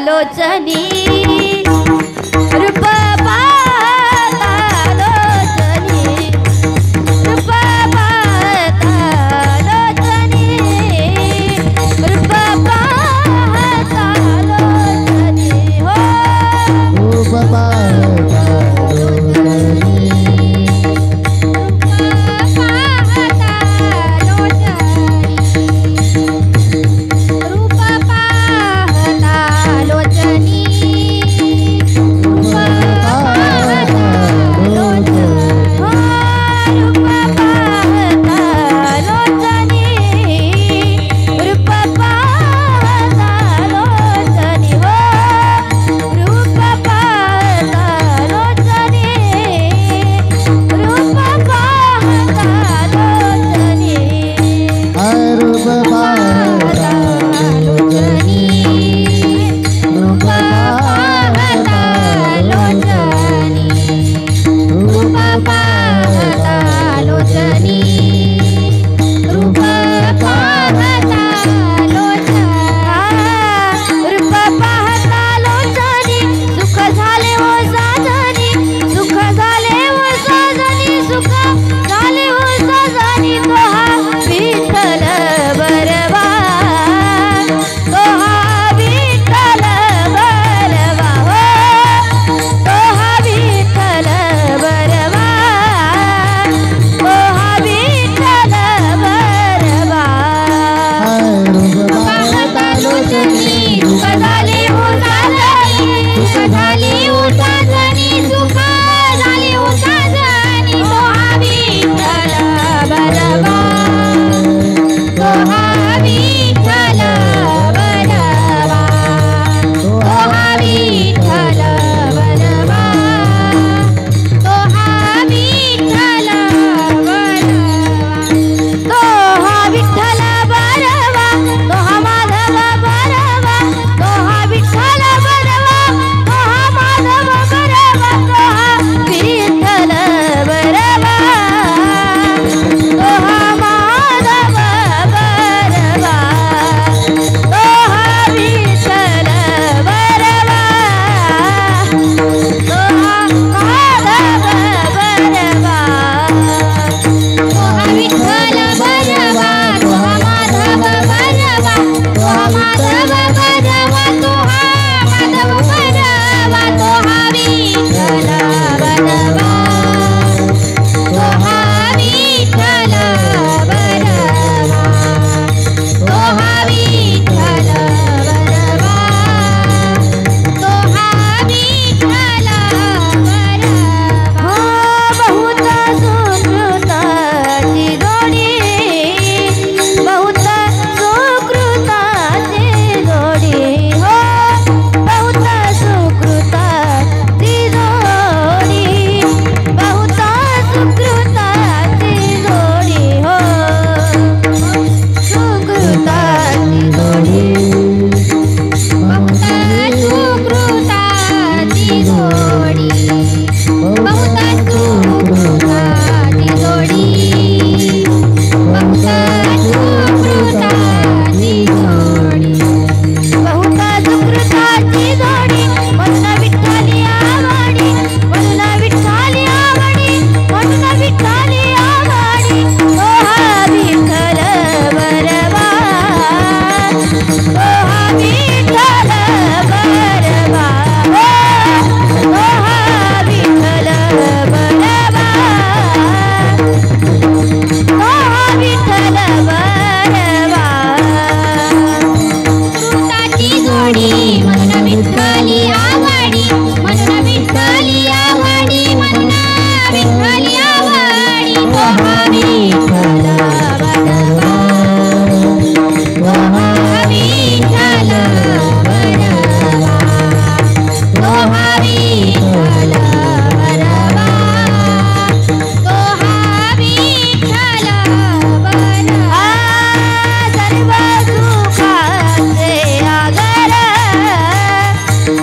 लोचनी रूप पाहता लोचनी रूप पाहता लोचनी रूप पाहता लोचनी हो रूप पाहता लोचनी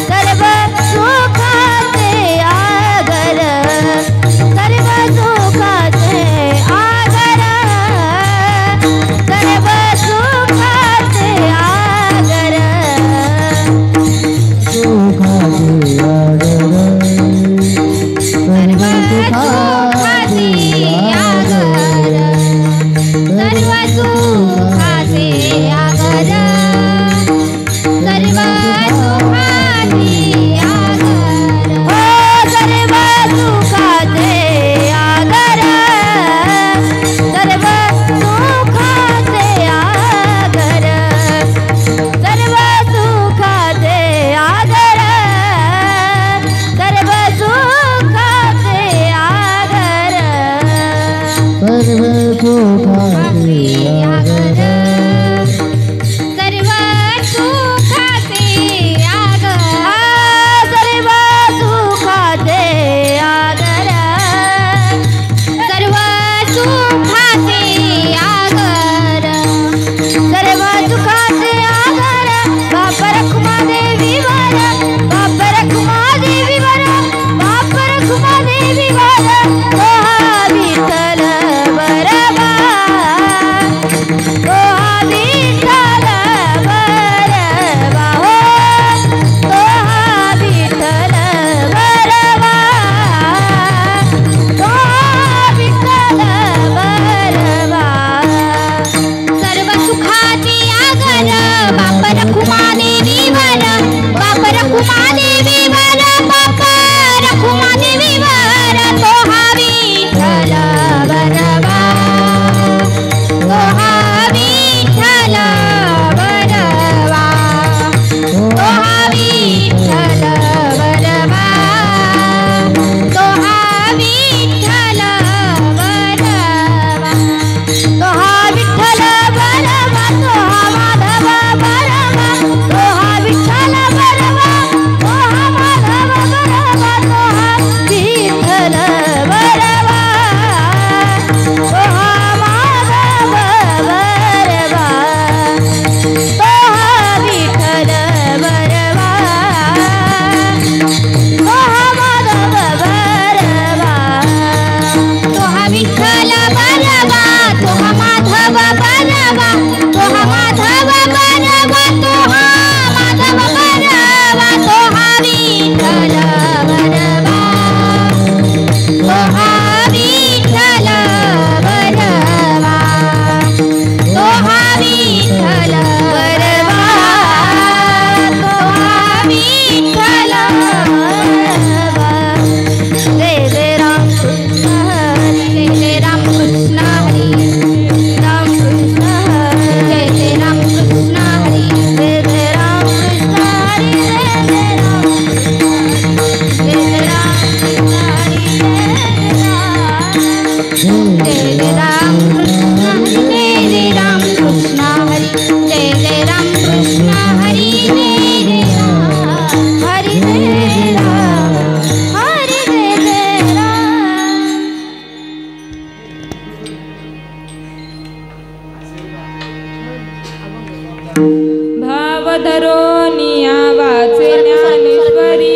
सर्व रखुमा देवी वर बापा रखुमा देवी वर तो हा विठ्ठल बरवा तो हा विठ्ठल बरवा तो हा विठ्ठल बरवा तो हा विठ्ठल बरवा तो हा विठ्ठल बरवा तो हा माधव बरवा तो हा विठ्ठल बरवा तो हा माधव बरवा तो हा विठ्ठल बरवा तो हा माधव बरवा तो हा विठ्ठल बरवा तो हा माधव बरवा तो हा विठ्ठल बरवा तो हा माधव बरवा तो हा माधव बरवा तो हा माधव बरवा तो हा विठ्ठल बरवा तो हा विठ्ठल बरवा तो हा विठ्ठल बरवा तो हा विठ्ठल बरवा जय जय राम कृष्ण हरी जय जय राम कृष्ण हरी राम कृष्ण हरी जय जय राम कृष्ण हरी जय जय राम कृष्ण हरी जय जय राम जय जय राम कृष्ण हरी जय जय राम कृष्ण हरी जय जय राम कृष्ण हरी जय जय राम कृष्ण हरी जय जय राम हरी जय राम हरी जय जय राम भाव धरोनिया वाचे ज्ञानेश्वरी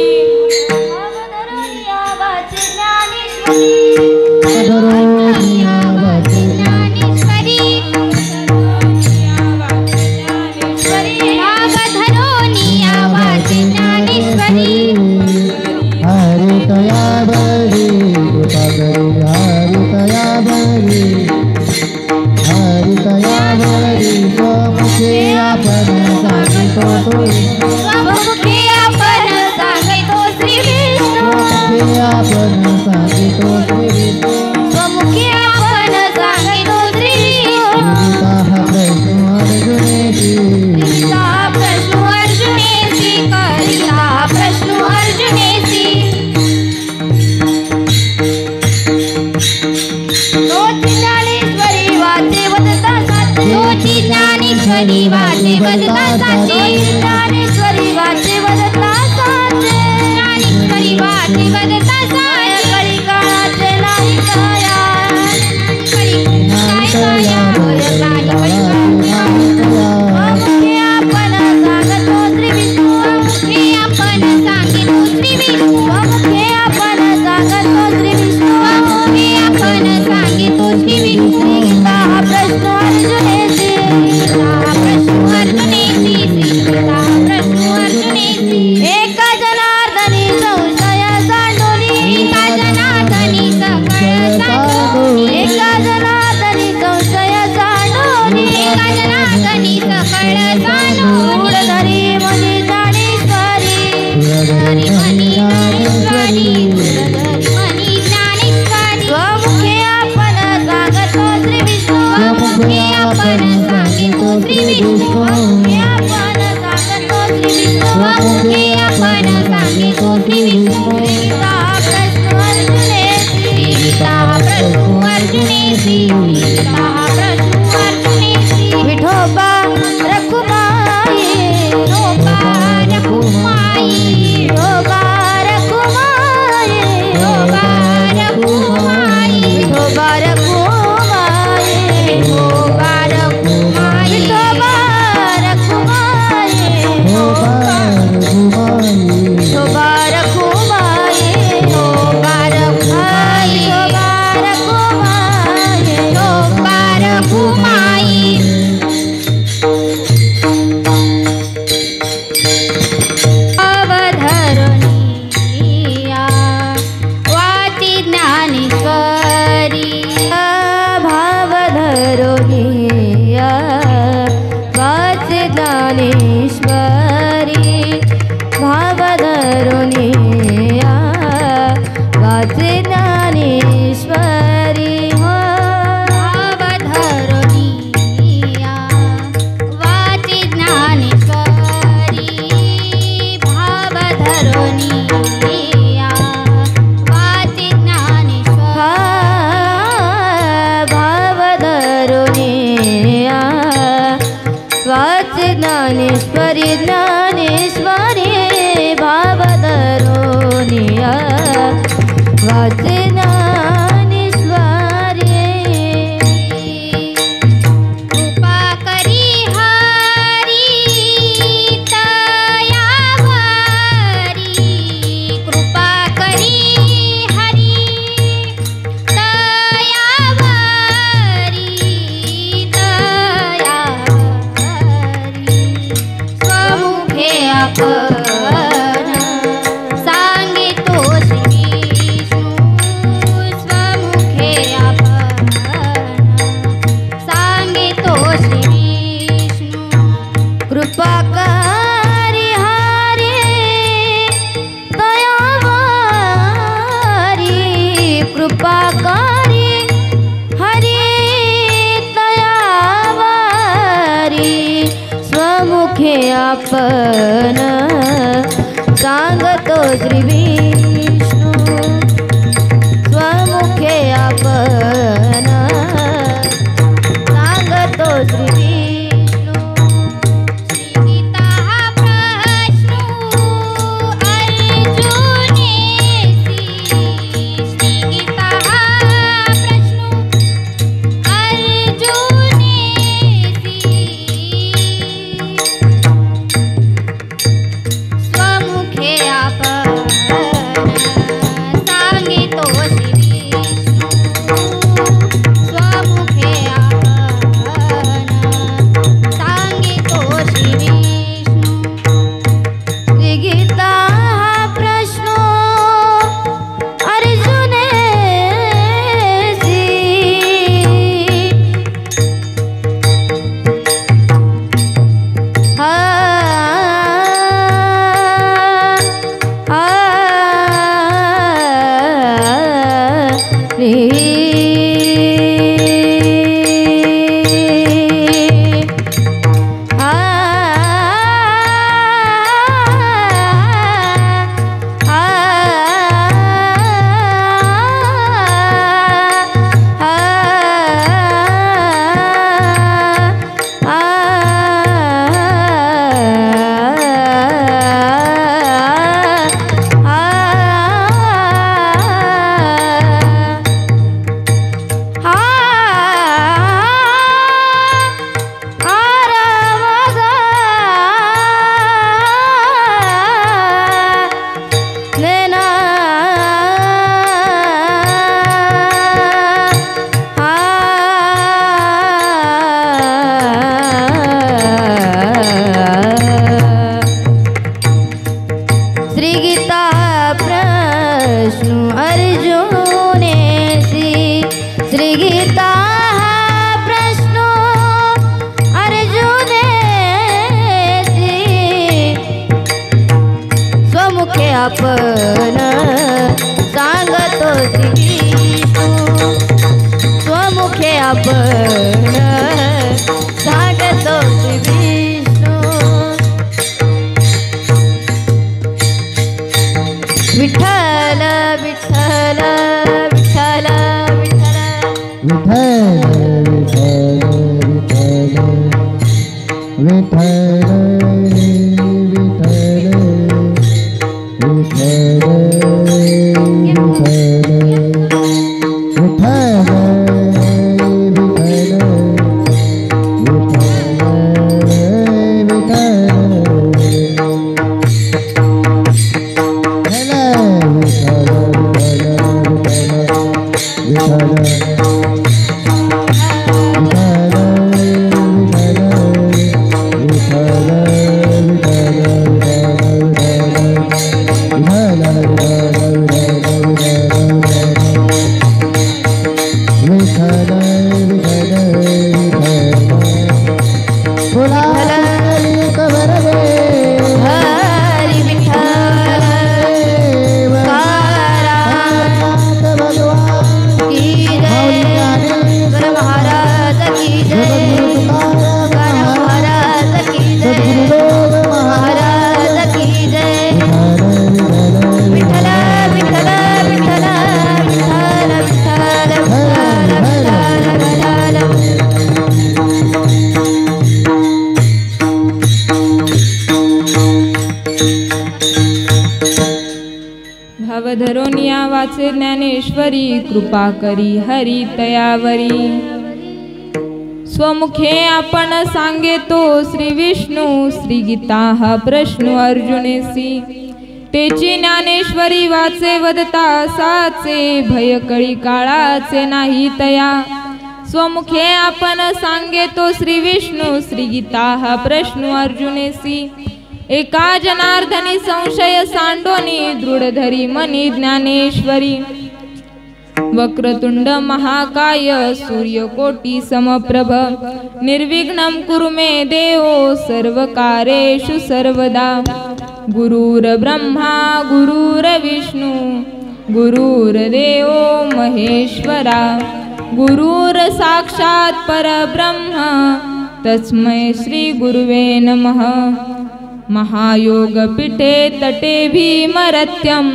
ज्ञानेश्वरी वाचे वदता साचे ज्ञानेश्वरी वाचे वदता साचे ज्ञानेश्वरी वाचे वदता साचे कळी काळाचे नाही काया कळी काय काया होय प्राणी मुखे आपण सांगतो श्री विष्णू मुखे आपण सांगितो श्री विष्णू मुखे आपण सांगतो श्री विष्णू मुखे आपण सांगितो श्री विष्णू गीता हा प्रश्न अर्जुनेची एका जनार्दनी संशय सांडोली एका जनार्दनी सकळ सांडोली एका जनार्दनी संशय सांडोली एका जनार्दनी सकळ सांडोली धरी मनी ज्ञानेश्वरी धरी मनी ज्ञानेश्वरी धरी मनी ज्ञानेश्वरी स्वमुखे आपण सांगतो श्री विष्णू स्वमुखे आपण सांगितो श्री विष्णू स्वमुखे आपण सांगतो श्री विष्णू स्वमुखे आपण सांगितो श्री विष्णू गीता प्रश्न अर्जुनेची गीता प्रश्न अर्जुनेची गीता प्रश्न अर्जुनेची विठोबा रखुमाई विठोबा रखुमाई विठोबा रखुमाई विठोबा रखुमाई विठोबा रखुमाई विठोबा रखुमाई विठोबा रखुमाई विठोबा रखुमाई विठोबा रखुमाई विठोबा रखुमाई विठोबा धरुनिया वाचे ज्ञानेश्वर भाव धरुनिया वाचे ज्ञानेश्वरी ज्ञानेश्वरी भाव धरुनिया वाचे ज्ञानेश्वरी कृपा करी हरी तयावरी कृपा करी हरी तयावरी स्वमुखे आपण सांगितो श्री विष्णू स्वमुखे आपण सांगितो श्री विष्णू कृपा करी हरी दयावारी कृपा करी हरी दयावारी स्वमुखे आपण सांगतो श्री विष्णू स्वमुखे आपण सांगतो श्री विष्णू गीता हा प्रश्न अर्जुनेसी गीता हा प्रश्न अर्जुनेसी स्वमुखे आपण सांगितो श्री विष्णू स्वमुखे आपण सांगितो श्री विष्णू श्री गीता हा प्रश्न अर्जुनेसी हा श्री गीता प्रश्न अर्जुनेसी श्री गीता प्रश्न अर्जुनेसी स्वमुखे आपण सांगतो श्री विष्णू स्वमुखे आपण सांगतो श्री विष्णू विठ्ठल विठ्ठल विठ्ठल नाव धरोनिया वाचे ज्ञानेश्वरी कृपा करी हरी तयावरी स्वमुखे आपण सांगे तो श्री विष्णू श्री गीता हा प्रश्न अर्जुनेसी तेची ज्ञानेश्वरी वाचे वदता साचे भय कळी काळाचे नाही तया स्वमुखे आपण सांगे तो श्री विष्णू श्री गीता हा प्रश्न अर्जुनेसी एका जनार्दनी संशय सांडोनी दृढ धरी मनी ज्ञानेश्वरी वक्रतुंड महाकाय सूर्यकोटी समप्रभ निर्विघ्नं कुरु मे देव सर्वकार्येषु सर्वदा गुरुर्ब्रह्मा गुरुर्विष्णु गुरुर्देव महेश्वरा गुरुर्साक्षात् परब्रह्म तस्मै श्री गुरुवे नमः महायोगपीठे तटे भीमरत्यं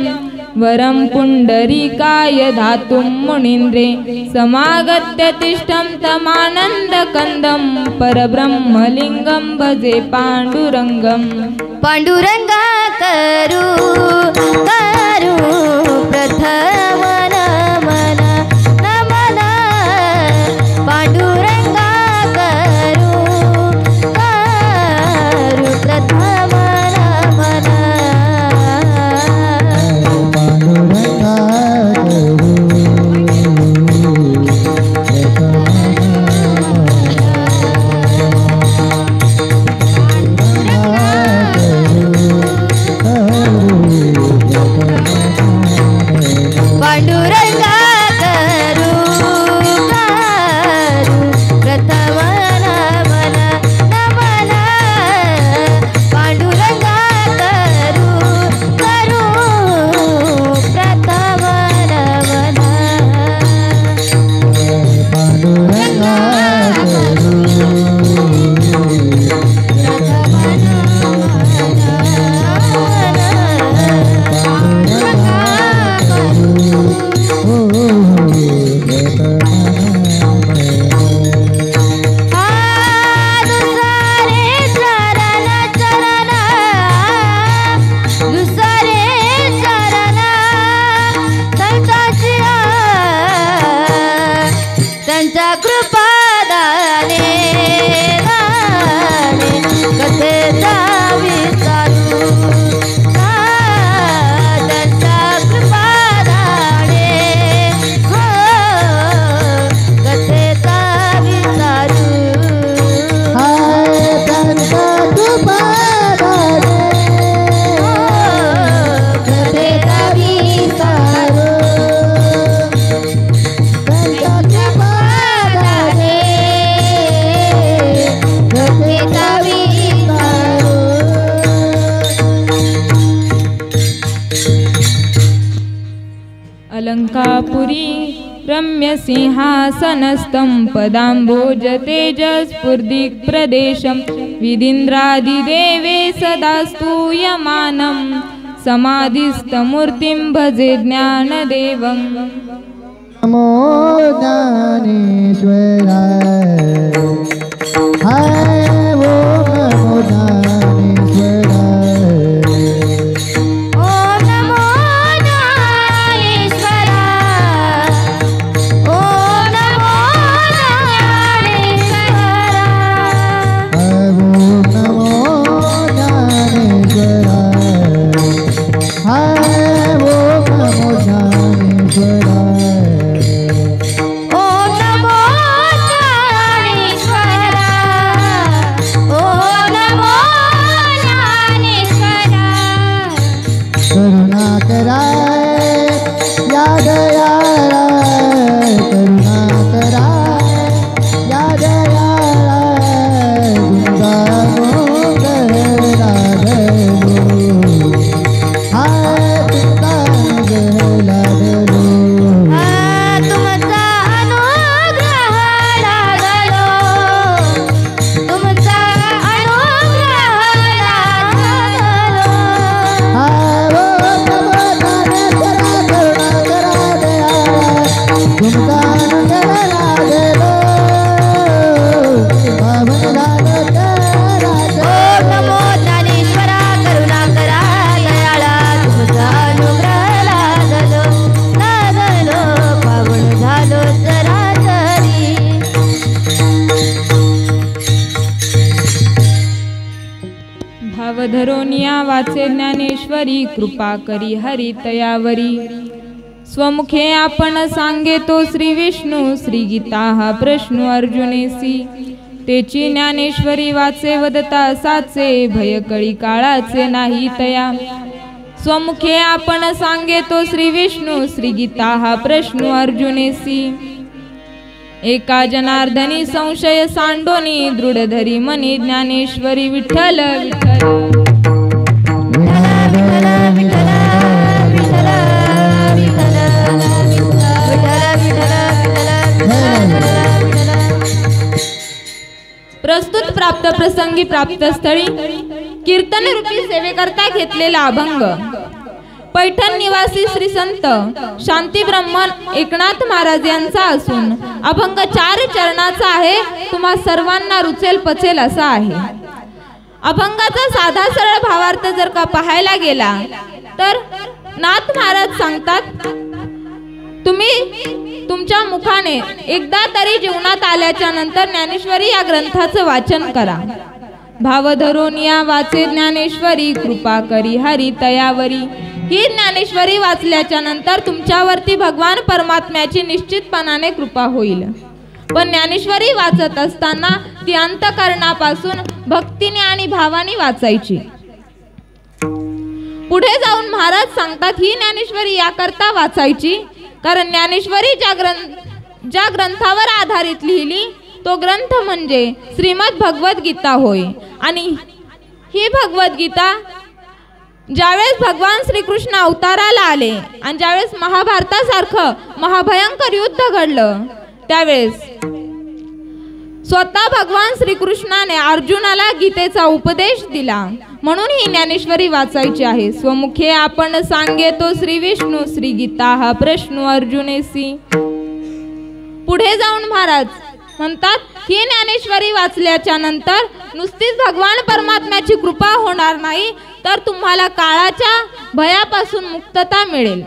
वरं पुण्डरीकाय धातुं मुनीन्द्रे समागत्य तिष्ठं तमानन्दकन्दं परब्रह्मलिङ्गं भजे पाण्डुरङ्गं पाण्डुरङ्गा करू करू प्रथम नमन नमन पाण्डुरङ्गा करू करू प्रथम नमन पांडुरंगा करू करू प्रथम नमन नमन पांडुरंगा करू करू प्रथम नमन पांडुरंगा करू त्यांच्या कृपादाने कथेचा विचारू त्यांच्या कृपादाने हो कथेचा विचारू त्यांच्या कृपादाने कथेचा विचारू अलंकापुरी रम्य सिंहासनस्थं पदाम्भोज तेजस्फुर्दिक् प्रदेशं विदीन्द्रादिदेवे सदा स्तूयमानं समाधिस्थमूर्तिं भजे ज्ञानदेवम् नमो ज्ञानेश्वराय हाय वो नमो ज्ञानेश्वराय ओम नमो ज्ञानेश्वराय ओम नमो ज्ञानेश्वराय हाय वो नमो ज्ञानेश्वराय ओम नमो ज्ञानेश्वराय ओम नमो ज्ञानेश्वराय करुणा कराय या दयाळाय करुणा कराय या दयाळाय गुंगानो गहलादलो हाय तुमचा गहलादलो तुमचा अनुग्रह लागलो तुमचा अनुग्रह लागलो हाय वो नमो वाचे ज्ञानेश्वरी कृपा करी हरी तयावरी स्वमुखे आपण सांगे तो श्री विष्णू श्री गीता हा प्रश्न अर्जुनेसी तेची ज्ञानेश्वरी वाचे वदता साचे भय कळी काळाचे नाही तया स्वमुखे आपण सांगे तो श्री विष्णू श्री गीता हा प्रश्न अर्जुनेसी एका जनार्दनी संशय सांडोनी दृढ धरी मनी ज्ञानेश्वरी विठ्ठल विठ्ठल प्रस्तुत प्राप्त प्रसंगी प्राप्त स्थळी कीर्तन रूपी सेवेकरता घेतलेला अभंग पैठण निवासी श्री संत शांती ब्रह्मन एकनाथ महाराज यांचा असून अभंग 4 चरणाचा आहे. तुम्हा सर्वांना रुचेल पचेल असा आहे. अभंगाचा साधा सरळ भावार्थ जर का पाहायला गेला तर नाथ महाराज सांगतात तुम्ही तुमच्या मुखाने एकदा तरी जीवनात आल्याच्या नंतर ज्ञानेश्वरी या ग्रंथाचं वाचन करा. भाव धरून या वाचे ज्ञानेश्वरी कृपा करी हरी तयावरी. ही ज्ञानेश्वरी वाचल्याच्या नंतर तुमच्यावरती भगवान परमात्म्याची निश्चितपणाने कृपा होईल. पण ज्ञानेश्वरी वाचत असताना ती अंतःकरणापासून भक्तीने आणि भावाने वाचायची. पुढे जाऊन महाराज सांगतात ही ज्ञानेश्वरी याकरता वाचायची कारण ज्ञानेश्वरी ज्या ग्रंथावर आधारित लिहिली तो ग्रंथ म्हणजे श्रीमद भगवद गीता होय. आणि ही भगवद गीता ज्यावेळेस भगवान श्रीकृष्ण अवताराला आले आणि ज्यावेळेस महाभारतासारखं महाभयंकर युद्ध घडलं त्यावेळेस स्वतः भगवान श्रीकृष्णाने अर्जुनाला गीतेचा उपदेश दिला. म्हणून ही ज्ञानेश्वरी वाचायची आहे. स्वमुखे आपण सांगे तो श्री विष्णू श्री गीता हा प्रश्न अर्जुनेसी. पुढे जाऊन महाराज म्हणतात ही ज्ञानेश्वरी वाचल्याच्या नंतर नुसतीच भगवान परमात्म्याची कृपा होणार नाही तर तुम्हाला काळाच्या भयापासून मुक्तता मिळेल.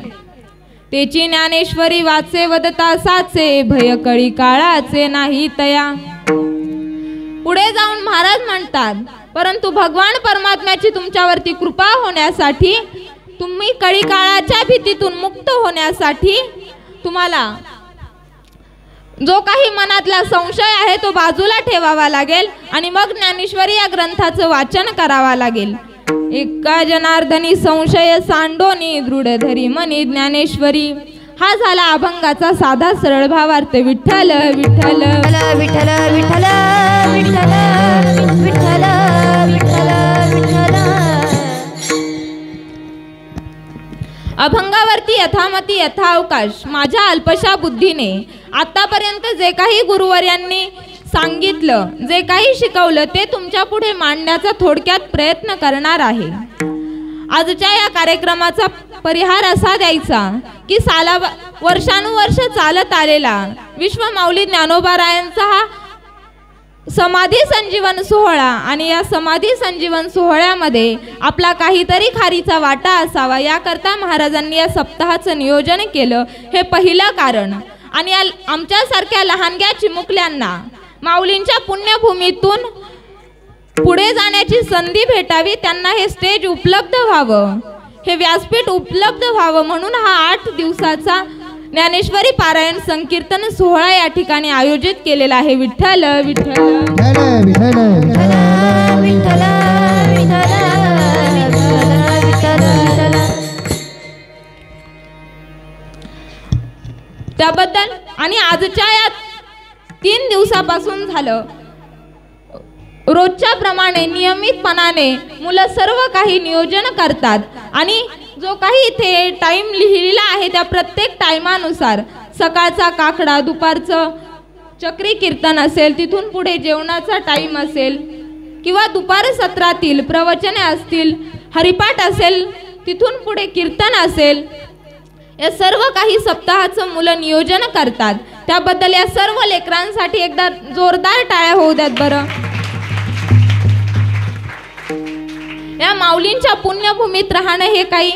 तेची ज्ञानेश्वरी वाचे वदता साचे भय कळी काळाचे नाही तया. पुढे जाऊन महाराज म्हणतात परंतु भगवान परमात्म्याची तुमच्यावरती कृपा होण्यासाठी तुम्ही कळी काळाच्या भीतीतून मुक्त होण्यासाठी तुम्हाला जो काही मनातला संशय आहे तो बाजूला ठेवावा लागेल आणि मग ज्ञानेश्वरी या ग्रंथाचं वाचन करावा लागेल. एका जनार्दनी संशय सांडोनी दृढ धरी मनी ज्ञानेश्वरी. हा झाला अभंगाचा साधा सरळ भावार्थ. विठ्ठल विठ्ठल विठ्ठल विठ्ठल विठ्ठल विठ्ठल विठ्ठल विठ्ठल. अभंगावरती यथामती यथावकाश माझ्या अल्पशा बुद्धीने आतापर्यंत जे काही गुरुवर्यांनी सांगितलं जे काही शिकवलं ते तुमच्या पुढे मांडण्याचा थोडक्यात प्रयत्न करणार आहे. आजच्या या कार्यक्रमाचा परिहार असा द्यायचा की वर्षानुवर्ष चालत आलेला विश्व माऊली ज्ञानोबारायांचा हा समाधी संजीवन सोहळा आणि या समाधी संजीवन सोहळ्यामध्ये आपला काहीतरी खारीचा वाटा असावा याकरता महाराजांनी या सप्ताहाचं नियोजन केलं. हे पहिलं कारण. आणि आमच्यासारख्या लहानग्या चिमुकल्यांना माऊलींच्या पुण्यभूमीतून पुढे जाण्याची संधी भेटावी त्यांना हे स्टेज उपलब्ध व्हावं हे व्यासपीठ उपलब्ध व्हावं म्हणून हा 8 दिवसाचा ज्ञानेश्वरी पारायण संकीर्तन सोहळा या ठिकाणी आयोजित केलेला आहे. विठ्ठल विठ्ठल त्याबद्दल आणि आजच्या या 3 दिवसापासून झालं रोजच्या प्रमाणे नियमितपणाने मुलं सर्व काही नियोजन करतात आणि जो काही इथे टाइम लिहिलेला आहे त्या प्रत्येक टाइमानुसार सकाळचा काकडा दुपारचं चक्री कीर्तन असेल तिथून पुढे जेवणाचा टाइम असेल किंवा दुपार सत्रातील प्रवचने असतील हरिपाठ असेल तिथून पुढे कीर्तन असेल या सर्व काही सप्ताहाचं मुलं नियोजन करतात. त्याबद्दल या सर्व लेकरांसाठी एकदा जोरदार टाळ्या होऊ द्यात बरं. या माऊलींच्या पुण्यभूमीत राहणं हे काही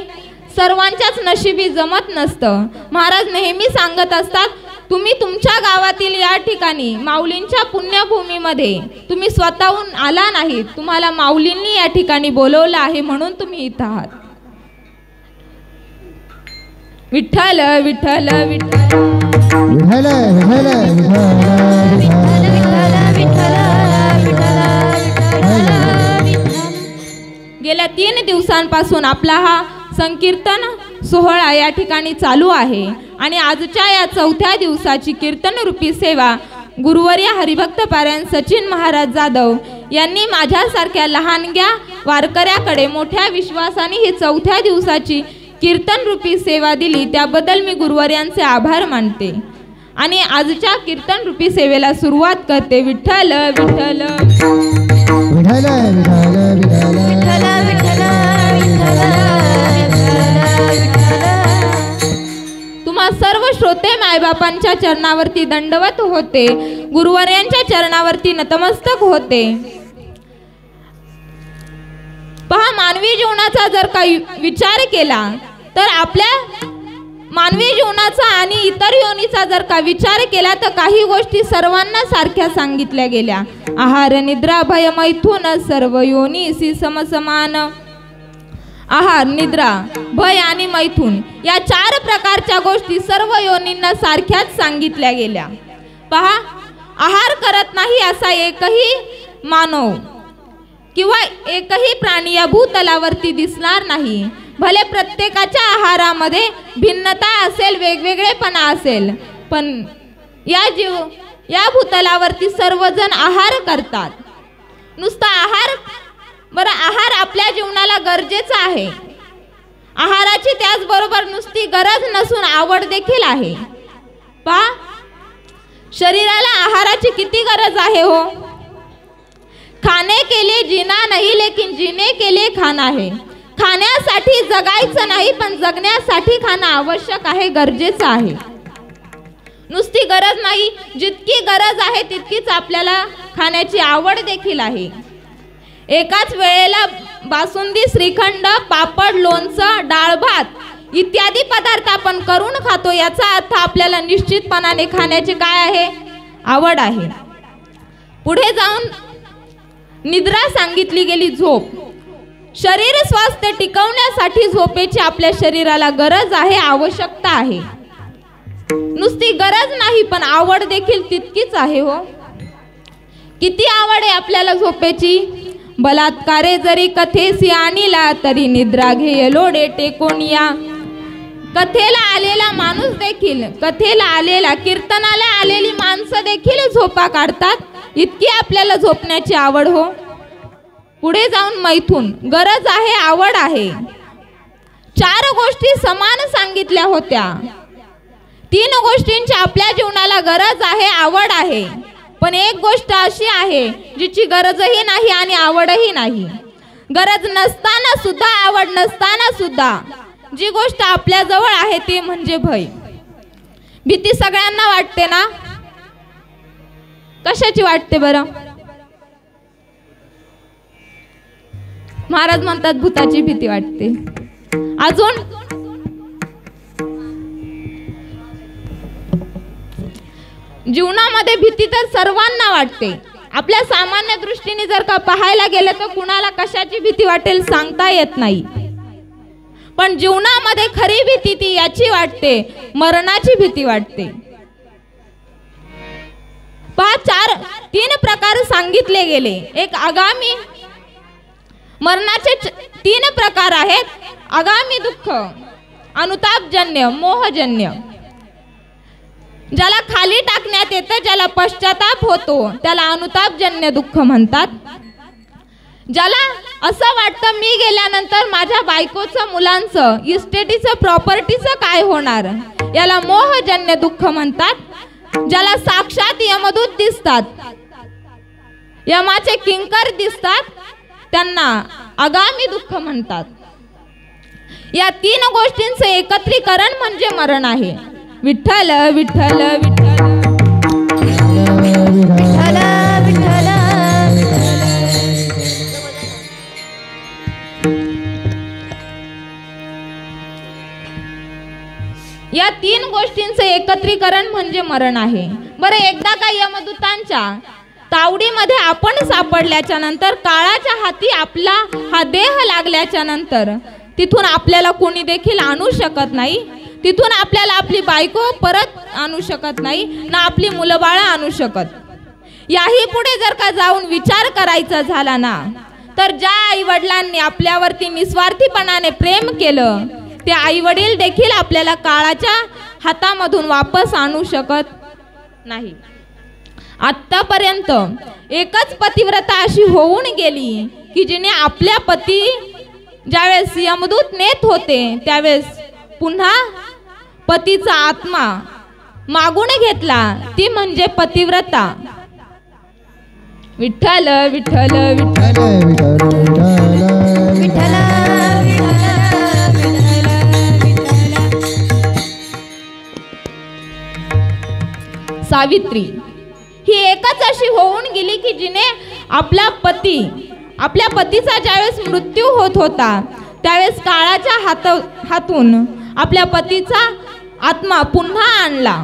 सर्वांच्याच नशिबी जमत नसतं. महाराज नेहमी सांगत असतात तुम्ही तुमच्या गावातील या ठिकाणी माऊलींच्या पुण्यभूमीमध्ये तुम्ही स्वतःहून आला नाही, तुम्हाला माऊलींनी या ठिकाणी बोलवलं आहे म्हणून तुम्ही इथं आहात. विठ्ठल विठ्ठल विठ्ठल विठ्ठल गेल्या 3 दिवसांपासून आपला हा संकीर्तन सोहळा या ठिकाणी चालू आहे आणि आजच्या या 4थ्या दिवसाची कीर्तन रूपी सेवा गुरुवर्य हरिभक्त पारायण सचिन महाराज जाधव यांनी माझ्यासारख्या लहानग्या वारकऱ्याकडे मोठ्या विश्वासाने ही 4थ्या दिवसाची कीर्तन रूपी सेवा दिली, त्याबद्दल मी गुरुवर्यांचे आभार मानते आणि आजच्या कीर्तन रूपी सेवेला सुरुवात करते. विठ्ठल विठ्ठल विठ्ठल तुम्हा सर्व श्रोते मायबापांच्या चरणावरती दंडवत होते, गुरुवर्यांच्या चरणावरती नतमस्तक होते. पहा, मानवी जीवनाचा जर काही विचार केला तर आपल्या मानवी जीवनाचा आणि इतर योनीचा जर का विचार केला तर काही गोष्टी सर्वांना सारख्या सांगितल्या गेल्या. आहार निद्रा भय मैथुन सर्व योनीसी समसमान. आहार निद्रा भय आणि मैथुन या 4 प्रकारच्या गोष्टी सर्व योनींना सारख्याच सांगितल्या गेल्या. पहा, आहार करत नाही असा एकही मानव किंवा एकही प्राणी या भूतलावरती दिसणार नाही. भले प्रत्येकाच्या आहारामध्ये भिन्नता असेल, वेगवेगळेपणा असेल, पण या भूतलावरती सर्वजण आहार करतात. नुसता आहार, बरं, आहार आपल्या जीवनाला गरजेचा आहे. आहाराची त्याचबरोबर नुसती गरज नसून आवड देखील आहे. पहा, शरीराला आहाराची किती गरज आहे हो. खाने के लिए जीना नहीं लेकिन जीने के लिए खाना है. खाण्यासाठी जगायचं नाही पण जगण्यासाठी खाणं आवश्यक आहे, गरजेचं आहे. नुसती गरज नाही, जितकी गरज आहे तितकीच आपल्याला खाण्याची आवड देखील आहे. एकाच वेळेला बासुंदी, श्रीखंड, पापड, लोणचं, डाळ भात इत्यादी पदार्थ आपण करून खातो, याचा अर्थ आपल्याला निश्चितपणाने खाण्याची काय आहे, आवड आहे. पुढे जाऊन निद्रा सांगितली गेली, झोप. शरीर स्वास्थ्य टिकवण्यासाठी झोपेची आपल्या शरीराला गरज आहे, आवश्यकता आहे. नुसती गरज नाही पण आवड देखील तितकीच आहे हो. किती आवड आहे आपल्याला झोपेची. बलात्कारे जरी कथेसी आणिला तरी निद्रा घेय लोडे टेकोन या. कथेला आलेला माणूस देखील, कथेला आलेला, कीर्तनाला आलेली माणसं देखील झोपा काढतात, इतकी आपल्याला झोपण्याची आवड हो. पुढे जाऊन मैथून, गरज आहे, आवड आहे. 4 गोष्टी समान सांगितल्या होत्या. 3 गोष्टींची आपल्या जीवनाला गरज आहे, आवड आहे, पण एक गोष्ट अशी आहे जिची गरजही नाही आणि आवडही नाही. गरज नसताना सुद्धा, आवड नसताना सुद्धा जी गोष्ट आपल्या जवळ आहे ते म्हणजे भय. भीती सगळ्यांना वाटते ना. कशाची वाटते बरं. महाराज म्हणतात भूताची भीती वाटते. अजून जीवनामध्ये भीती तर सर्वांना वाटते. आपल्या सामान्य दृष्टीने जर का पाहायला गेलं तर कुणाला कशाची भीती वाटेल सांगता येत नाही. पण जीवनामध्ये खरी भीती ती याची वाटते, मरणाची भीती वाटते. पहा, 3 प्रकार सांगितले गेले. एक आगामी, मरणाचे 3 प्रकार आहेत. आगामी दुःख, अनुतापजन्य, मोहजन्य. ज्याला खाली टाकण्यात येतं, ज्याला पश्चाताप होतो, त्याला अनुतापजन्य दुःख म्हणतात. ज्याला असं वाटतं मी गेल्यानंतर माझ्या बायकोचं, मुलांचं, इस्टेटीचं, प्रॉपर्टीचं काय होणार, याला मोहजन्य दुःख म्हणतात. ज्याला साक्षात यमदूत दिसतात, यमाचे किंकर दिसतात, त्यांना आगामी दुःख म्हणतात. या 3 गोष्टींचं एकत्रीकरण म्हणजे मरण आहे. विठ्ठल विठ्ठल विठ्ठल विठ्ठल विठ्ठल. या 3 गोष्टींचं एकत्रीकरण म्हणजे मरण आहे. बरं, एकदा का यमदूतांच्या तावडीमध्ये आपण सापडल्याच्या नंतर, काळाच्या हाती आपला हा देह लागल्याच्या नंतर तिथून आपल्याला कोणी देखील आणू शकत नाही. तिथून आपल्याला आपली बायको परत आणू शकत नाही, ना आपली मुलं बाळं आणू शकत. याही पुढे जर का जाऊन विचार करायचा झाला ना, तर ज्या आई वडिलांनी आपल्यावरती निस्वार्थीपणाने प्रेम केलं, ते आई वडील देखील आपल्याला काळाच्या हातामधून वापस आणू शकत नाही. आत्तापर्यंत एकच पतिव्रता अशी होऊन गेली की जिने आपल्या पती ज्यावेळेस यमदूत नेत होते त्यावेळेस पुन्हा पतीचा आत्मा मागून घेतला, ती म्हणजे पतिव्रता. विठ्ठल विठ्ठल विठ्ठल विठ्ठल सावित्री ही एकच अशी होऊन गेली की जिने आपला पती, आपल्या पतीचा ज्यावेळेस मृत्यू होत होता त्यावेळेस काळाच्या हातून आपल्या पतीचा आत्मा पुन्हा आणला.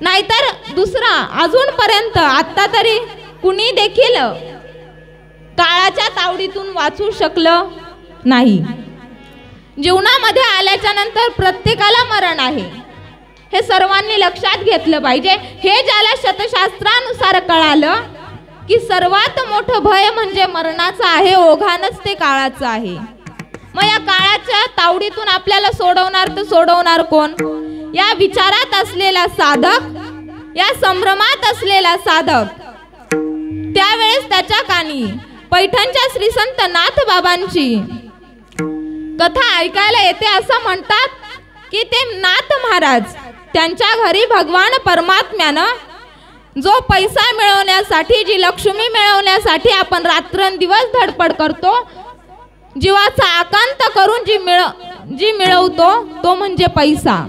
नाहीतर दुसरा अजूनपर्यंत आत्ता तरी कुणी देखील काळाच्या तावडीतून वाचू शकलं नाही. जीवनामध्ये आल्याच्या नंतर प्रत्येकाला मरण आहे, हे सर्वांनी लक्षात घेतलं पाहिजे. हे ज्याला शतशास्त्रानुसार कळालं की सर्वात मोठं भय म्हणजे मरणाचं आहे, ओघानच ते काळाचं आहे. मग या काळाच्या तावडीतून आपल्याला सोडवणार तर सोडवणार कोण? या विचारात असलेला साधक, या संभ्रमात असलेला साधक. त्यावेळेस त्याच्या कानी पैठणच्या श्री संत नाथ बाबांची कथा ऐकायला येते. असं म्हणतात की ते नाथ महाराज त्यांच्या घरी भगवान परमात्म्यानं जो पैसा मिळवण्यासाठी, जी लक्ष्मी मिळवण्यासाठी आपण रात्रंदिवस धडपड करतो, जीवाचा आकांत करून जी मिळवतो तो म्हणजे पैसा.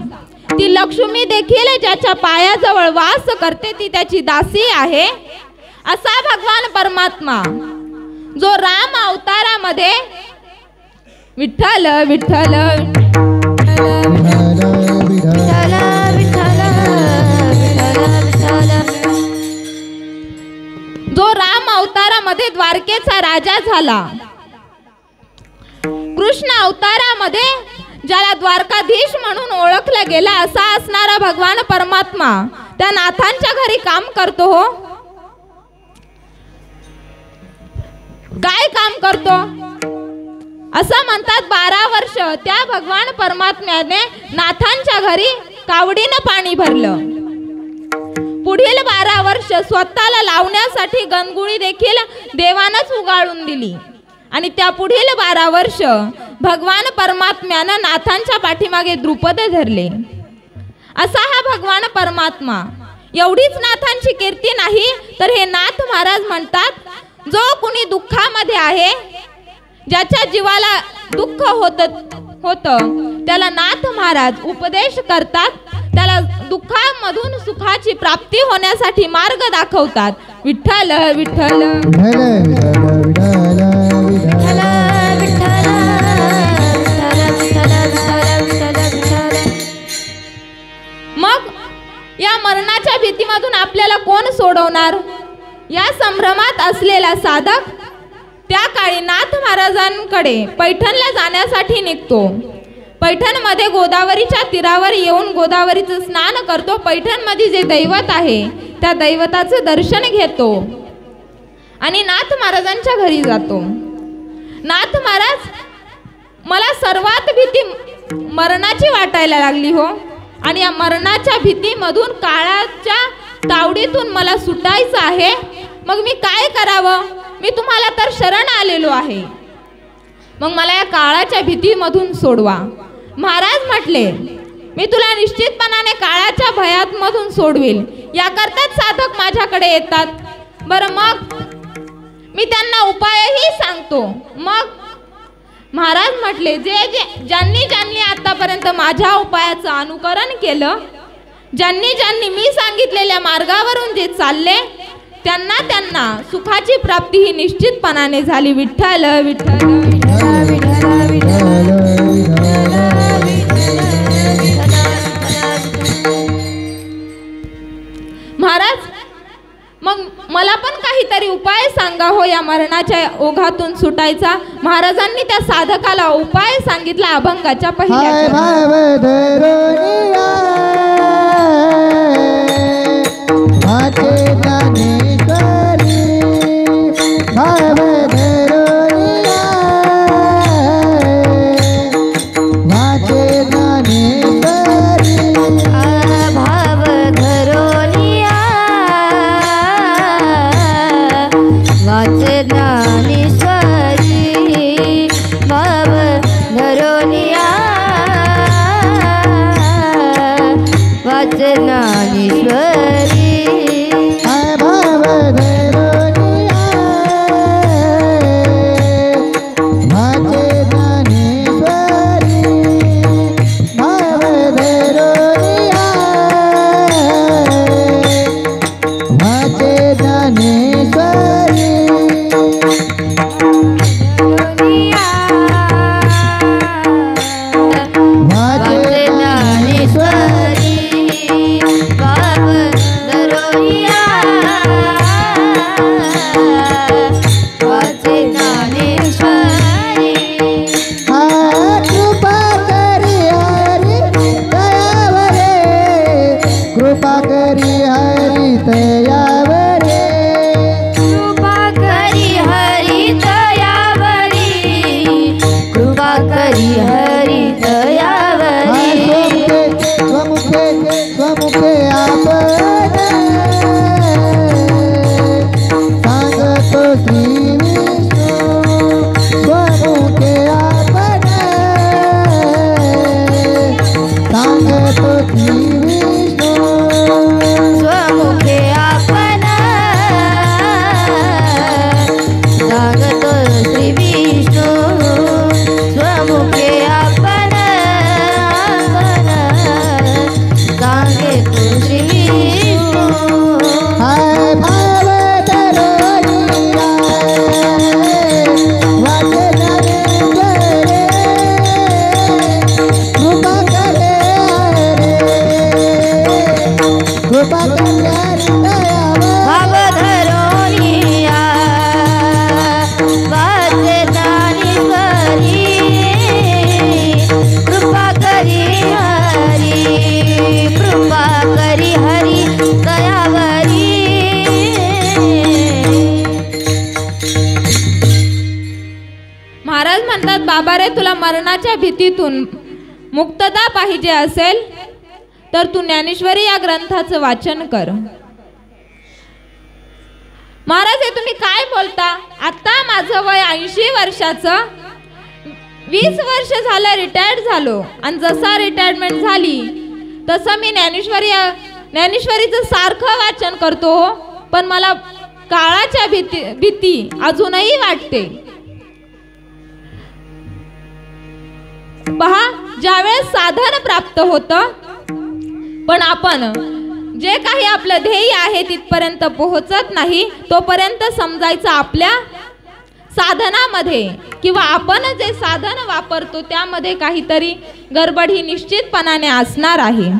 ती लक्ष्मी देखील ज्याच्या पायाजवळ वास करते ती त्याची दासी आहे. असा भगवान परमात्मा जो राम अवतारामध्ये विठ्ठल विठ्ठल जो राम अवतारामध्ये द्वारकेचा राजा झाला, कृष्ण अवतारामध्ये ज्याला द्वारकाधीश म्हणून ओळखलं गेला, असा असणारा भगवान परमात्मा त्या नाथांच्या घरी काम करतो. हो, काय काम करतो? असं म्हणतात 12 वर्ष त्या भगवान परमात्म्याने नाथांच्या घरी कावडीनं पाणी भरलं. पुढील 12 वर्ष स्वतःला लावण्यासाठी गणगुळी देखील देवानच उगाळून दिली. आणि त्या पुढील 12 वर्ष भगवान परमात्म्यानं नाथांच्या पाठीमागे द्रुपद धरले. असा हा भगवान परमात्मा. एवढीच नाथांची कीर्ती नाही तर हे नाथ महाराज म्हणतात, जो कुणी दुःखामध्ये आहे, ज्याच्या जीवाला दुःख होतं त्याला नाथ महाराज उपदेश करतात, त्याला दुःखामधून सुखाची प्राप्ती होण्यासाठी मार्ग दाखवतात. विठ्ठल विठ्ठल मग या मरणाच्या भीतीमधून आपल्याला कोण सोडवणार? या संभ्रमात असलेला साधक त्या काळी नाथ महाराजांकडे पैठणला जाण्यासाठी निघतो. पैठणमध्ये गोदावरीच्या तीरावर येऊन गोदावरीचं स्नान करतो. पैठणमध्ये जे दैवत आहे त्या दैवताचं दर्शन घेतो आणि नाथ महाराजांच्या घरी जातो. नाथ महाराज, मला सर्वात भीती मरणाची वाटायला लागली हो, आणि या मरणाच्या भीतीमधून काळाच्या तावडीतून मला सुटायचं आहे. मग मी काय करावं? मी तुम्हाला तर शरण आलेलो आहे, मग मला या काळाच्या भीतीमधून सोडवा. महाराज म्हटले, मी तुला निश्चितपणाने काळाच्या भयामधून सोडवेल. याकरताच साधक माझ्याकडे येतात. बरं, मग मी त्यांना उपायही सांगतो. मग महाराज म्हटले, ज्यांनी आतापर्यंत माझ्या उपायाचं अनुकरण केलं, ज्यांनी मी सांगितलेल्या मार्गावरून जे चालले, त्यांना सुखाची प्राप्ती ही निश्चितपणाने झाली. विठ्ठल विठ्ठल विठ्ठल विठ्ठल विठ्ठल मरणाच्या ओघातून सुटायचा. महाराजांनी त्या साधकाला उपाय सांगितला अभंगाच्या पहिल्या हाय चरणात. भाव धरुनिया वाचे ज्ञानेश्वरी भाव धरुनिया वाचे ज्ञानेश्वरी भाव धरोनिया वाचे ज्ञानेश्वरी भाव धरोनिया वाचे ज्ञानेश्वरी हाय भाव धरुनिया वाचे ज्ञानेश्वरी भाव धरुनिया वाचे ज्ञानेश्वरी वाचे ज्ञानेश्वरी भाव धरोनिया वाचे ज्ञानेश्वरी कृपा करी हरी दयावरे कृपा करी हरी दयावरे कृपा करी हरी दयावरी कृपा करी हरी दयावरी स्वमुखे स्वमुखे आपण सांगतो श्री विष्णू स्वमुखे आपण सांगतो श्री विष्णू स्वमुखे आपण सांगतो श्री विष्णू स्वमुखे आपण सांगतो श्री विष्णू हाय भाव धरुनिया वाचे ज्ञानेश्वरी कृपा करे हरे कृपा करे दयावरे भाव धरोनिया वाचे ज्ञानेश्वरी कृपा करी हरी दयावरी महाराज म्हणतात बाबा रे तुला मरणाच्या भीतीतून मुक्तता पाहिजे असेल तर तू ज्ञानेश्वरी या ग्रंथाचं वाचन कर. महाराज हे तुम्ही काय बोलता? आता माझं वय 80 वर्षाचं, 20 वर्ष झालं रिटायर्ड झालो आणि जसा रिटायरमेंट झाली तसं मी ज्ञानेश्वरीचं सारखं वाचन करतो हो, पण मला काळाच्या भीती अजूनही वाटते. पहा ज्यावेळेस साधन प्राप्त होतं पण आपण जे काही आपलं ध्येय आहे तिथपर्यंत पोहोचत नाही तोपर्यंत समजायचं आपल्या साधनामध्ये किंवा आपण जे साधन वापरतो त्यामध्ये काहीतरी गडबड ही निश्चितपणाने असणार आहे.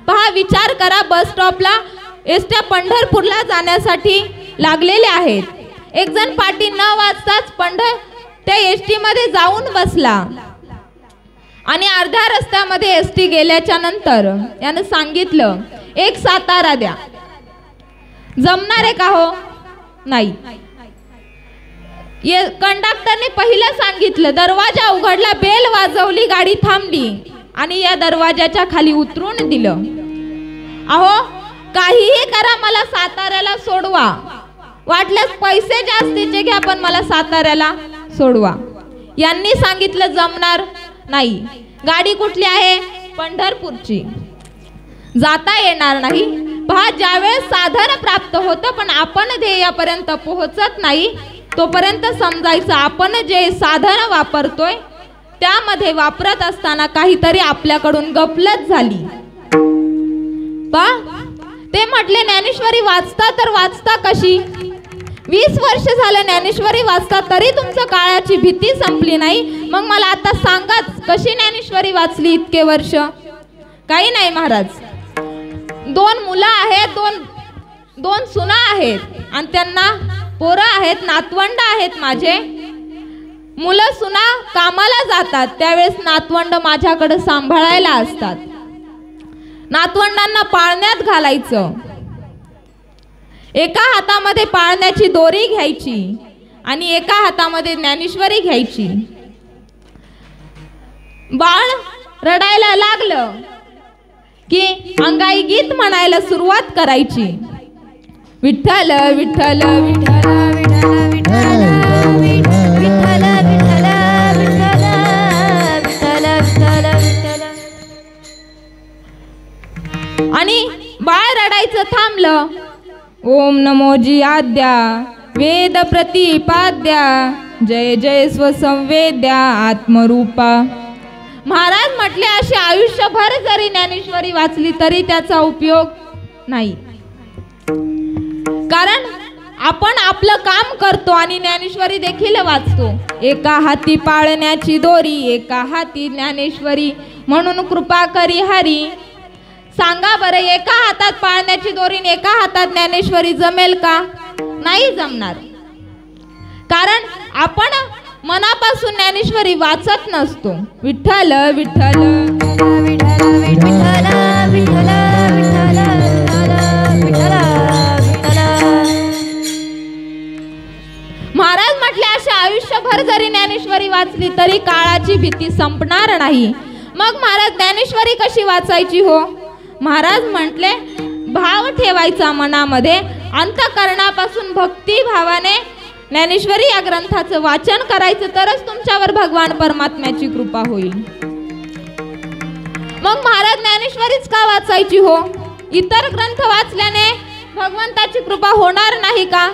पहा विचार करा, बस स्टॉपला एसट्या पंढरपूरला जाण्यासाठी लागलेले आहेत. एक जण पाटी न वाजताच त्या एसटी मध्ये जाऊन बसला आणि अर्ध्या रस्त्यामध्ये एसटी गेल्याच्या नंतर यानं सांगितलं एक सातारा द्या. जमणार आहे का हो? नाही. कंडक्टरने पहिलं सांगितलं, दरवाजा उघडला, बेल वाजवली, गाडी थांबली आणि या दरवाजाच्या खाली उतरून दिलं. अहो काहीही करा, मला साताऱ्याला सोडवा, वाटल्यास पैसे जास्तीचे घ्या पण मला साताऱ्याला सोडवा. यांनी सांगितलं जमणार नाही. गाडी कुठली आहे? पंढरपूरची, जाता येणार नाही. पहा ज्यावेळेस साधन प्राप्त होतं पण आपण ध्येयापर्यंत पोहोचत नाही तोपर्यंत समजायचं आपण जे साधन वापरतोय त्यामध्ये वापरत असताना काहीतरी आपल्याकडून गफलत झाली. पहा ते म्हटले ज्ञानेश्वरी वाचता तर वाचता कशी? 20 वर्ष झालं ज्ञानेश्वरी वाचता तरी तुमचं काळाची भीती संपली नाही. मग मला आता सांगा कशी ज्ञानेश्वरी वाचली इतके वर्ष? काही नाही महाराज, 2 मुलं आहेत, दोन सुना आहेत आणि त्यांना पोरं आहेत, नातवंड आहेत माझे, मुलं सुना कामाला जातात त्यावेळेस नातवंड माझ्याकडे सांभाळायला असतात. नातवंडांना पाळण्यात घालायचं, एका हातामध्ये पाळण्याची दोरी घ्यायची आणि एका हातामध्ये ज्ञानेश्वरी घ्यायची. बाळ रडायला लागलं की अंगाई गीत म्हणायला सुरुवात करायची. विठ्ठल विठ्ठल विठ्ठल विठ्ठल विठ्ठल विठ्ठल विठ्ठल विठ्ठल विठ्ठल. आणि बाळ रडायचं थांबलं. ओम नमो जी आद्या वेद प्रतिपाद्या जय जय स्वसंवेद्या आत्मरूपा. महाराज म्हटले अशी आयुष्यभर जरी ज्ञानेश्वरी वाचली तरी त्याचा उपयोग नाही. कारण आपण आपलं काम करतो आणि ज्ञानेश्वरी देखील वाचतो. एका हाती पाळण्याची दोरी एका हाती ज्ञानेश्वरी म्हणून कृपा करी हरी. सांगा बरं, एका हातात पाळण्याची दोरी आणि एका हातात ज्ञानेश्वरी जमेल का? नाही जमणार. कारण आपण मनापासून ज्ञानेश्वरी वाचत नसतो. विठ्ठल विठ्ठल विठ्ठल विठ्ठल विठ्ठल विठ्ठल विठ्ठल. महाराज म्हटले असे आयुष्यभर जरी ज्ञानेश्वरी वाचली तरी काळाची भीती संपणार नाही. मग महाराज ज्ञानेश्वरी कशी वाचायची हो? महाराज म्हटले भाव ठेवायचा मनामध्ये, अंतःकरणापासून भक्ती भावाने ज्ञानेश्वरी या ग्रंथाचं वाचन करायचं, तरच तुमच्यावर भगवान परमात्म्याची कृपा होईल. मग महाराज ज्ञानेश्वरीच का वाचायची हो? इतर ग्रंथ वाचल्याने भगवंताची कृपा होणार नाही का?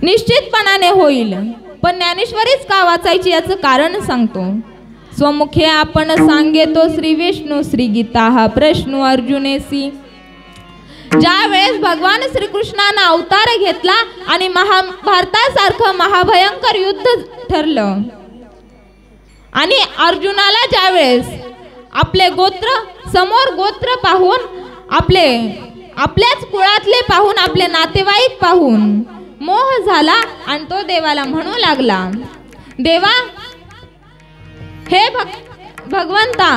निश्चितपणाने होईल. पण ज्ञानेश्वरीच का वाचायची याचं कारण सांगतो. स्वमुखे आपण सांगेतो श्री विष्णू श्री गीता हा प्रश्न अर्जुनेसी. ज्या वेळेस भगवान श्रीकृष्णानं अवतार घेतला आणि महाभारतासारखं महाभयंकर युद्ध ठरलं आणि अर्जुनाला ज्या वेळेस आपले गोत्र समोर गोत्र पाहून आपल्याच कुळातले पाहून आपले नातेवाईक पाहून मोह झाला आणि तो देवाला म्हणू लागला, देवा हे भगवंता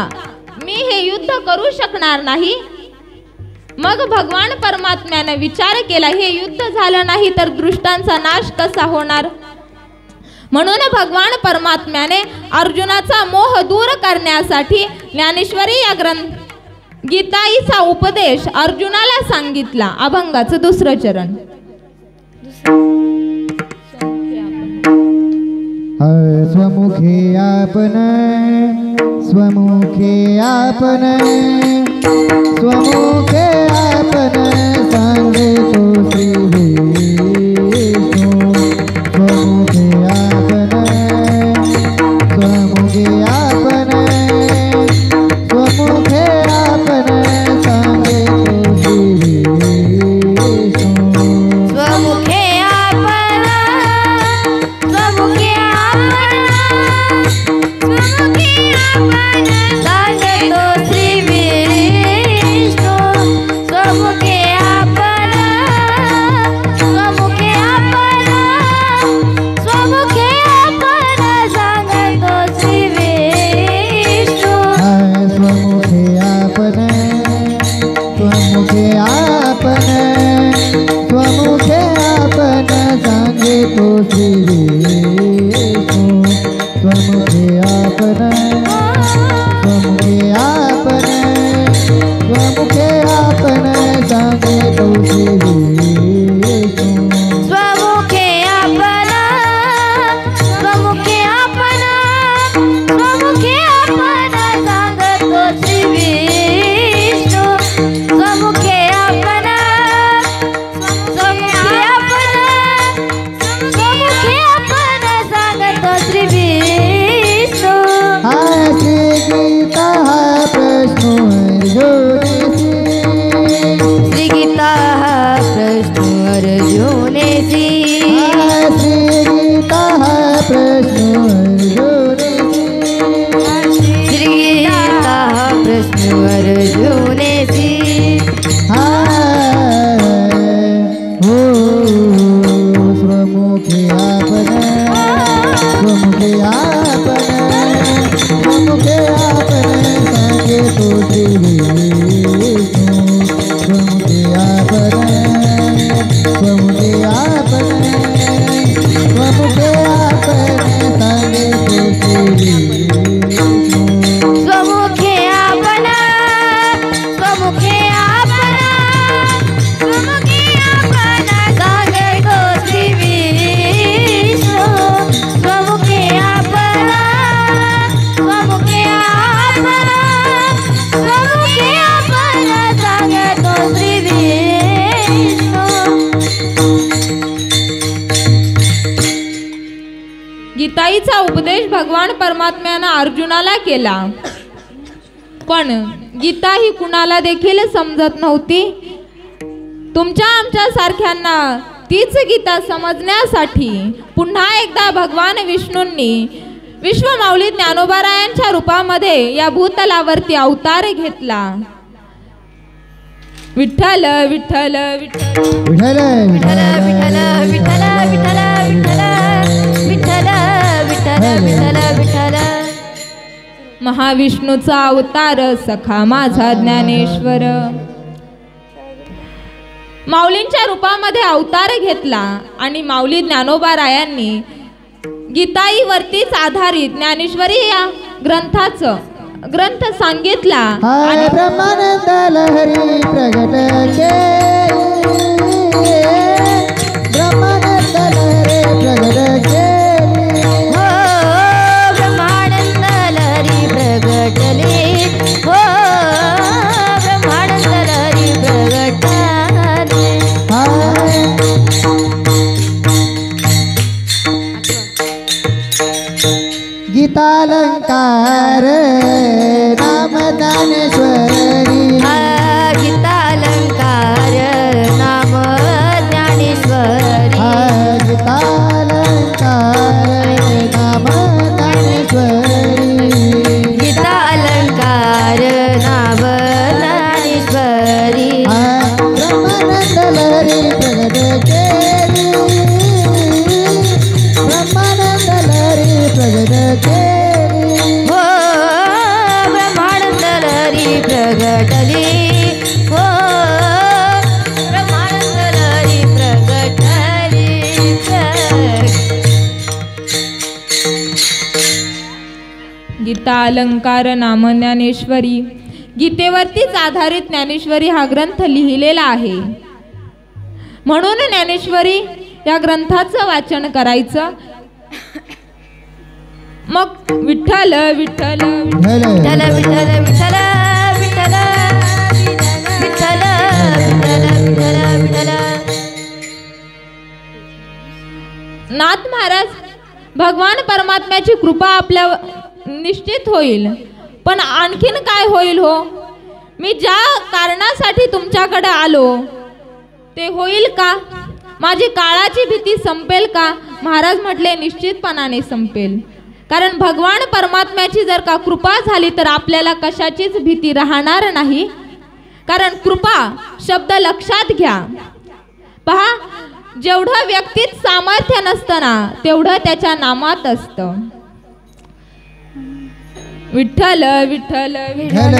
मी हे युद्ध करू शकणार नाही. मग भगवान परमात्म्याने विचार केला, हे युद्ध झालं नाही तर दृष्टांचा नाश कसा होणार? म्हणून भगवान परमात्म्याने अर्जुनाचा मोह दूर करण्यासाठी ज्ञानेश्वरी या गीताईचा उपदेश अर्जुनाला सांगितला. अभंगाचं दुसरं चरण. स्वमुखे आपण स्वमुखे आपण स्वमुखे आपण सांगतो श्री विष्णू. स्वमुखे आपण स्वमुखे आपण स्वमुखे आपण सांगतो श्री विष्णू. स्वमुखे आपण स्वमुखे आपण स्वमुखे आपण सांगतो श्री विष्णू. स्वमुखे आपण स्वमुखे आपण स्वमुखे आपण सांगतो श्री विष्णू. स्वमुखे आपण स्वमुखे आपण स्वमुखे आपण सांगतो श्री विष्णू. स्वमुखे आपण स्वमुखे आपण स्वमुखे आपण सांगतो श्री विष्णू. स्वमुखे आपण स्वमुखे आपण स्वमुखे आपण सांगतो श्री विष्णू. स्वमुखे आपण स्वमुखे आपण स्वमुखे आपण सांगतो श्री विष्णू. श्री उपदेश भगवान परमात्म्यानं अर्जुनाला केला, पण गीता ही कुणाला देखील समजत नव्हती. तुमच्या आमच्या सारख्यांना तीच गीता समजण्यासाठी पुन्हा एकदा भगवान विष्णूंनी विश्वमाऊली ज्ञानोबारायांच्या रूपामध्ये या भूतलावरती अवतार घेतला. विठ्ठल विठ्ठल विठ्ठल विठ्ठल विठ्ठल विठ्ठल विठ्ठल विठ्ठल विठ्ठल विठ्ठल विठ्ठल. महाविष्णूचा अवतार सखा माझा ज्ञानेश्वर माऊलींच्या रूपामध्ये अवतार घेतला आणि माऊली ज्ञानोबारायांनी गीताईवरतीच आधारित ज्ञानेश्वरी या ग्रंथ सांगितला. हाय ब्रह्मानंद लहरी प्रगट केली, ब्रह्मानंद लहरी प्रगट केली, हो ब्रह्मानंद लहरी प्रगटले, हो ब्रह्मानंद लहरी प्रगटले. हाय गीतालंकार नाम ज्ञानेश्वरी, गीतालंकार नाम ज्ञानेश्वरी, गीतालंकार नाम ज्ञानेश्वरी, गीतालंकार नाम ज्ञानेश्वरी. ब्रह्मानंद लहरी प्रगट केली, ब्रह्मानंद लहरी प्रगट केली, हो ब्रह्मानंद लहरी प्रगटली, हो ब्रह्मानंद लहरी प्रगटली. गीता अलंकार नाम ज्ञानेश्वरी, गीतेवरतीच आधारित ज्ञानेश्वरी हा ग्रंथ लिहिलेला आहे. म्हणून ज्ञानेश्वरी या ग्रंथाचं वाचन करायचं. मग विठ्ठल विठ्ठल विठ्ठल विठ्ठल विठ्ठल विठ्ठल विठ्ठल विठ्ठल विठ्ठल विठ्ठल. नाथ महाराज, भगवान परमात्म्याची कृपा आपल्या निश्चित होईल, पण आणखीन काय होईल हो? मी ज्या कारणासाठी तुमच्याकडे आलो ते होईल का? माझी काळाची भीती संपेल का? महाराज म्हटले निश्चितपणाने संपेल. कारण भगवान परमात्म्याची जर का कृपा झाली तर आपल्याला कशाचीच भीती राहणार नाही. कारण कृपा शब्द लक्षात घ्या. पहा, जेवढं व्यक्तीत सामर्थ्य नसतं ना तेवढं त्याच्या नामात असतं. विठ्ठल विठ्ठल विठ्ठल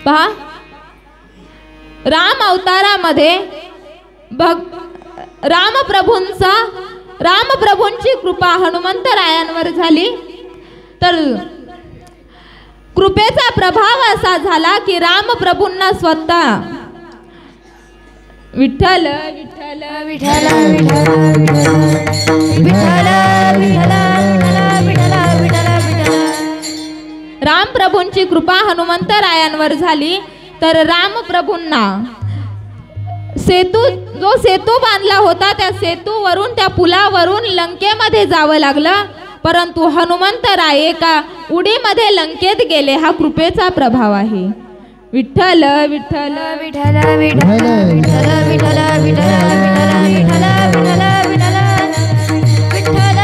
पहा, राम अवतारामध्ये रामप्रभूंची कृपा हनुमंतरायांवर झाली. तर कृपेचा प्रभाव असा झाला की रामप्रभूंना स्वतः विठ्ठल विठ्ठल विठ्ठल विठ्ठल विठ्ठल विठ्ठल विठ्ठल विठ्ठल. रामप्रभूंची कृपा हनुमंतरायांवर झाली. तर रामप्रभूंना जो सेतू बांधला होता त्या सेतूवरून, त्या पुलावरून लंकेमध्ये जावं लागलं. परंतु हनुमंतराय एका उडीमध्ये लंकेत गेले. हा कृपेचा प्रभाव आहे. विठ्ठल विठ्ठल विठ्ठल विठ्ठल विठ्ठल विठ्ठल विठ्ठल विठ्ठल विठ्ठल विठ्ठल.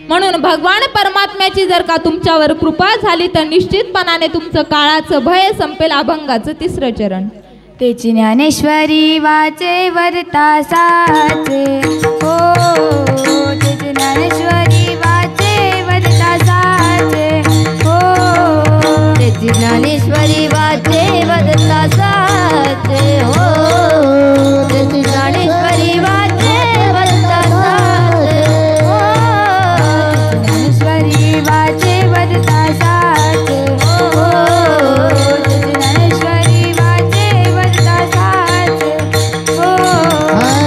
म्हणून भगवान परमात्म्याची जर का तुमच्यावर कृपा झाली तर निश्चितपणाने तुमचं काळाचं भय संपेल. अभंगाचं 3रं चरण. तेची ज्ञानेश्वरी वाचे वरता साचे, हो तेची ज्ञानेश्वरी वाचे वरता साचे, हो तेची ज्ञानेश्वरी वाचे वरता साचे, हो तेची ज्ञानेश्वरी वाचे वरता साचे, हो ज्ञानेश्वरी वाचे वरता साचे, हो तेची ज्ञानेश्वरी वाचे वरता साचे, हो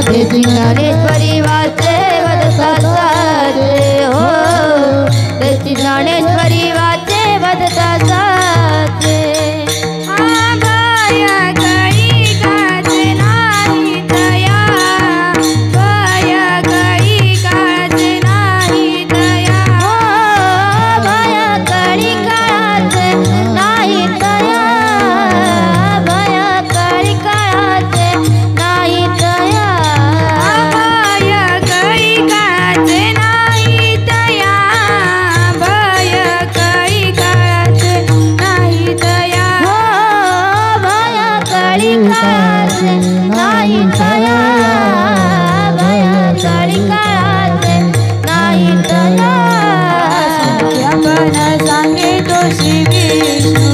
तेची ज्ञानेश्वरी वाचे वरता साचे, हो तेची ज्ञानेश्वरी वाचे वरता साचे. काळाचे नाही तया भयकळी काळाचे नाही तया आपण सांगितो श्री विष्णू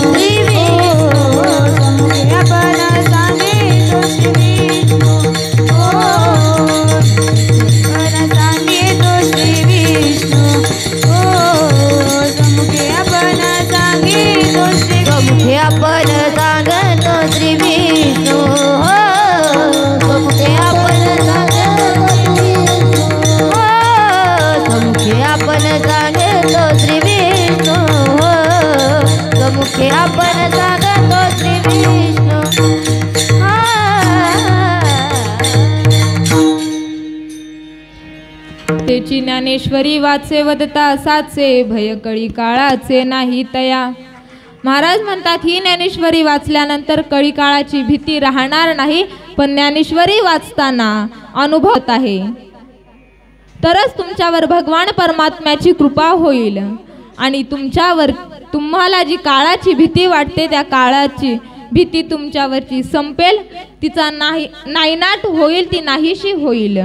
आपण सांगितो श्री विष्णू आपण सांगितो श्री विष्णू समुखे आपण सांगितो श्री समुखे आपण सांगतो श्री विष्णू समुखे आपण सांगतो श्री विष्णू समुखे आपण सांगतो श्री विष्णू समुखे आपण सांगतो श्री विष्णू तेची ज्ञानेश्वरी वाचे वदता साचे भयकळी काळाचे नाही तया. महाराज म्हणतात ही ज्ञानेश्वरी वाचल्यानंतर कळी काळाची भीती राहणार नाही, पण ज्ञानेश्वरी वाचताना अनुभवत आहे तरच तुमच्यावर भगवान परमात्म्याची कृपा होईल आणि तुम्हाला जी काळाची भीती वाटते त्या काळाची भीती तुमच्यावरची संपेल, तिचा नायनाट होईल, ती नाहीशी होईल.